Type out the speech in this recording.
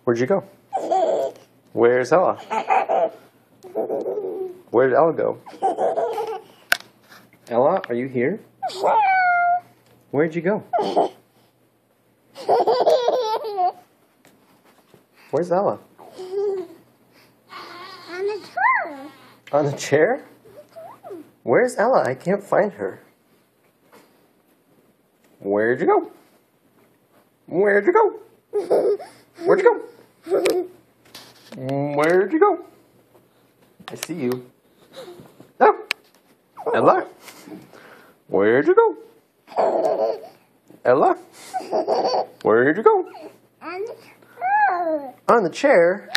Where'd you go? Where's Ella? Where did Ella go? Ella, are you here? Where'd you go? Where's Ella? On the chair. On the chair? Where's Ella? I can't find her. Where'd you go? Where'd you go? Where'd you go? Where'd you go? I see you. Oh, Ella? Where'd you go? Ella? Where'd you go? On the chair. On the chair?